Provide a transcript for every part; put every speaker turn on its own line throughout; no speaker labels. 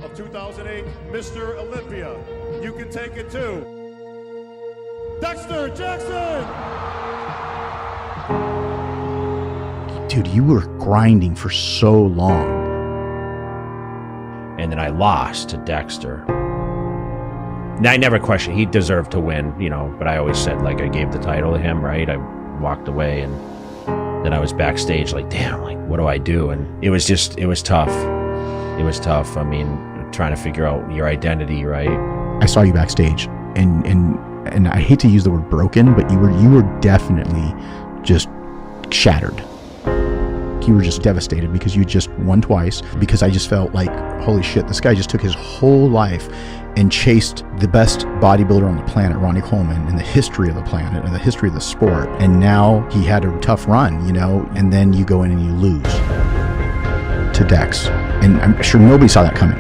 of 2008 Mr. Olympia. You can take it too. Dexter Jackson!
Dude, you were grinding for so long.
And then I lost to Dexter. Now, I never questioned, he deserved to win, you know, but I always said, like, I gave the title to him, right? I walked away, and then I was backstage like, damn, like, what do I do? And it was tough. It was tough. I mean, trying to figure out your identity, right?
I saw you backstage, and I hate to use the word broken, but you were definitely just shattered. You were just devastated because you just won twice, because I just felt like, holy shit, this guy just took his whole life and chased the best bodybuilder on the planet, Ronnie Coleman, in the history of the planet and the history of the sport. And now he had a tough run, you know, and then you go in and you lose to Dex. And I'm sure nobody saw that coming.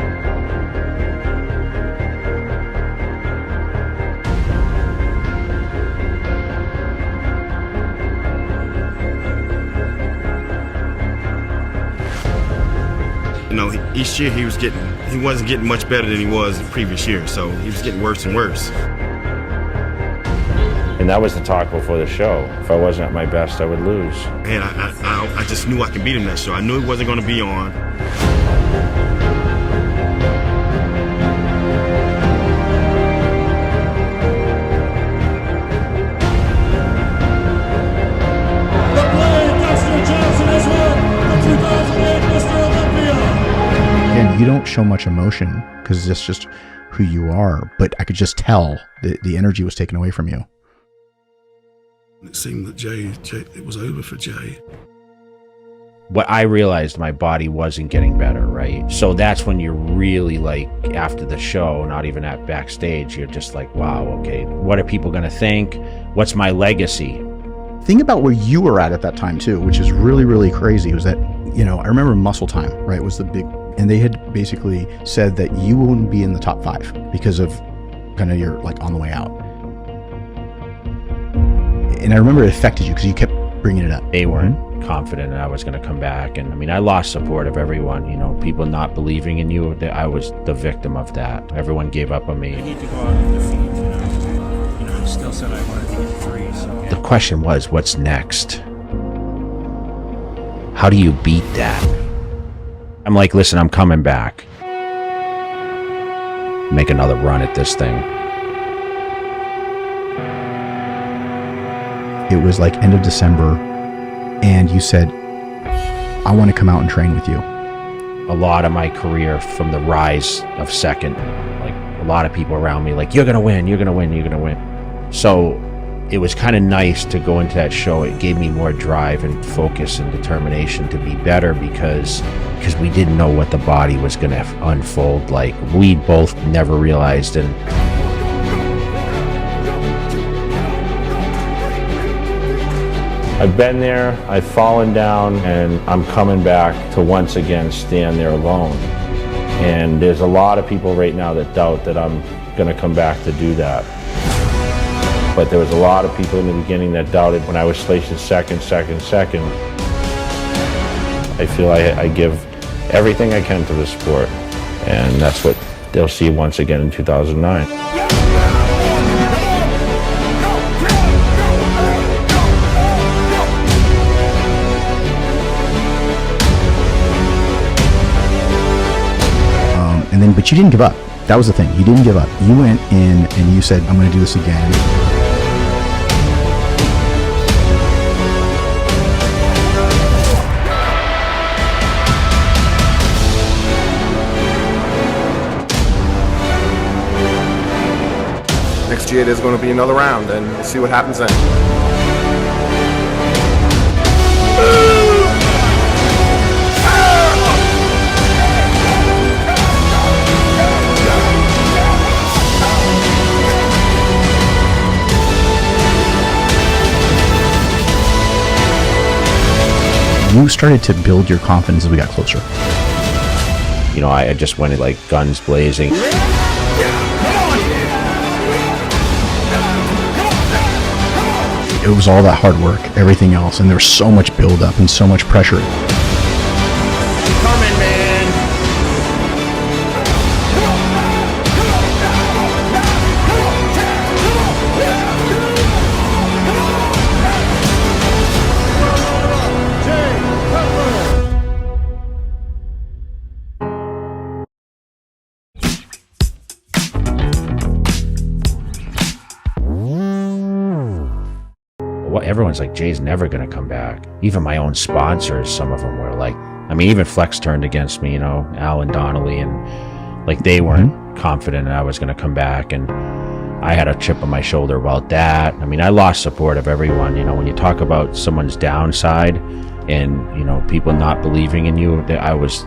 You know, each year he wasn't getting much better than he was the previous year, so he was getting worse and worse.
And that was the talk before the show. If I wasn't at my best, I would lose.
And I just knew I could beat him that show. I knew he wasn't going to be on.
You don't show much emotion because it's just who you are, but I could just tell the energy was taken away from you.
It seemed that Jay, it was over for Jay.
What I realized, my body wasn't getting better, right? So that's when you're really like, after the show, not even at backstage, you're just like, wow, okay, what are people gonna think? What's my legacy?
Think about where you were at that time too, which is really, really crazy, was that, you know, I remember Muscle Time, right, was the big, and they had basically said that you wouldn't be in the top 5 because of kind of your, like, on the way out. And I remember it affected you because you kept bringing it up.
They weren't confident that I was going to come back. And I mean, I lost support of everyone, you know, people not believing in you. I was the victim of that. Everyone gave up on me.
I need to go out and defeat, you know, I still said I wanted to get free. So.
The question was, what's next? How do you beat that? I'm like, listen, I'm coming back. Make another run at this thing.
It was like end of December, and you said, I want to come out and train with you.
A lot of my career, from the rise of second, like a lot of people around me, like, you're going to win, you're going to win, you're going to win. So it was kind of nice to go into that show. It gave me more drive and focus and determination to be better because we didn't know what the body was going to unfold like. We both never realized. And I've been there, I've fallen down, and I'm coming back to once again stand there alone. And there's a lot of people right now that doubt that I'm going to come back to do that. But there was a lot of people in the beginning that doubted when I was placed in second. I feel I give everything I can to the sport, and that's what they'll see once again in 2009.
But you didn't give up. That was the thing. You didn't give up. You went in and you said, I'm going to do this again.
Next year there's going to be another round, and we'll see what happens then.
You started to build your confidence as we got closer.
You know, I just went like guns blazing.
It was all that hard work, everything else, and there was so much buildup and so much pressure.
Coming, man.
everyone's like, Jay's never going to come back. Even my own sponsors, some of them were like, I mean, even Flex turned against me, you know, Alan Donnelly, and like they weren't confident I was going to come back. And I had a chip on my shoulder about that. I mean, I lost support of everyone. You know, when you talk about someone's downside and, you know, people not believing in you, I was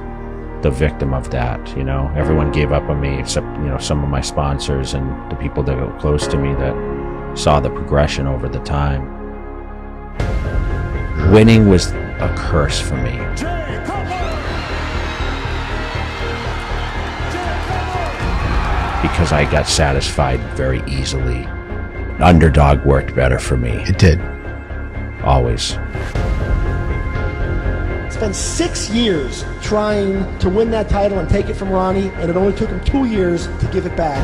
the victim of that. You know, everyone gave up on me except, you know, some of my sponsors and the people that were close to me that saw the progression over the time. Winning was a curse for me. Because I got satisfied very easily. Underdog worked better for me.
It did.
Always.
Spent 6 years trying to win that title and take it from Ronnie, and it only took him 2 years to give it back.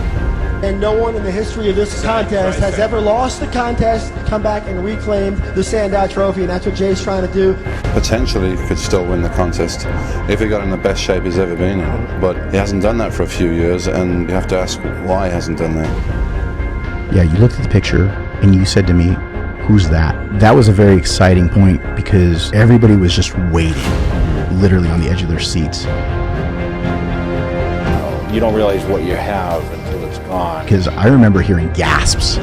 And no one in the history of this contest has ever lost the contest, come back and reclaimed the Sandow Trophy, and that's what Jay's trying to do.
Potentially could still win the contest if he got in the best shape he's ever been in. But he hasn't done that for a few years, and you have to ask why he hasn't done that.
Yeah, you looked at the picture and you said to me, who's that? That was a very exciting point because everybody was just waiting, literally on the edge of their seats.
You don't realize what you have until it's gone.
Because I remember hearing gasps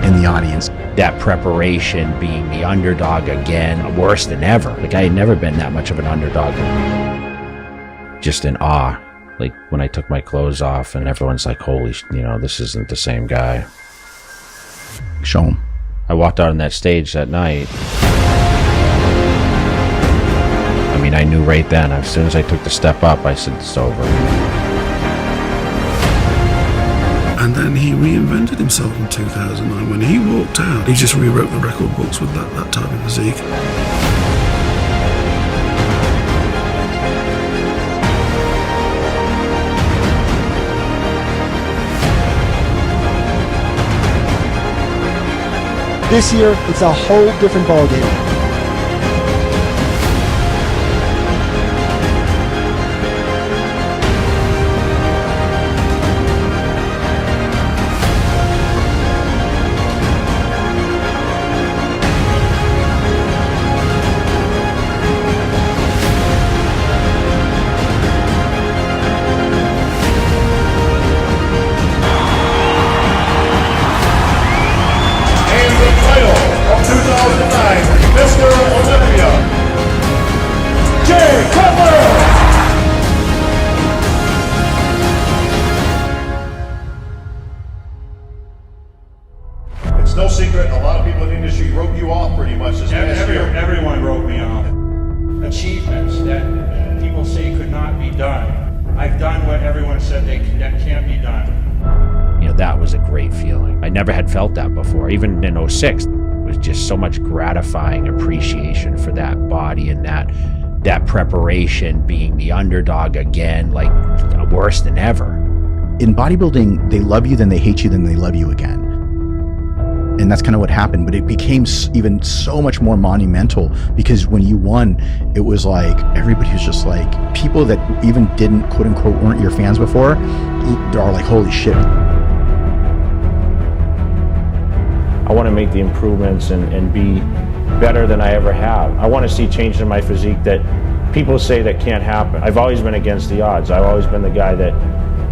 in the audience.
That preparation, being the underdog again, worse than ever. Like I had never been that much of an underdog. Just in awe. Like when I took my clothes off and everyone's like, holy, you know, this isn't the same guy.
Show him.
I walked out on that stage that night. I mean, I knew right then, as soon as I took the step up, I said, it's over.
And then he reinvented himself in 2009. When he walked out, he just rewrote the record books with that type of physique.
This year, it's a whole different ballgame.
Mr. Olympia, Jay Cutler! It's no secret, a lot of people in the industry wrote you off pretty much this past year.
Everyone wrote me off. Achievements that people say could not be done. I've done what everyone said that can't be done.
You know, that was a great feeling. I never had felt that before, even in 06. Was just so much gratifying appreciation for that body and that preparation, being the underdog again, like worse than ever.
In bodybuilding, they love you, then they hate you, then they love you again. And that's kind of what happened, but it became even so much more monumental because when you won, it was like everybody was just like, people that even didn't, quote unquote, weren't your fans before, are like, holy shit.
I want to make the improvements and be better than I ever have. I want to see change in my physique that people say that can't happen. I've always been against the odds. I've always been the guy that,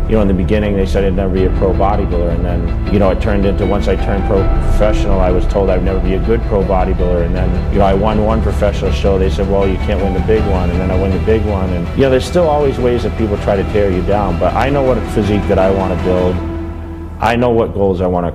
you know, in the beginning they said I'd never be a pro bodybuilder, and then, you know, it turned into, once I turned professional, I was told I'd never be a good pro bodybuilder, and then, you know, I won one professional show, they said, well, you can't win the big one, and then I win the big one, and, you know, there's still always ways that people try to tear you down, but I know what physique that I want to build. I know what goals I want to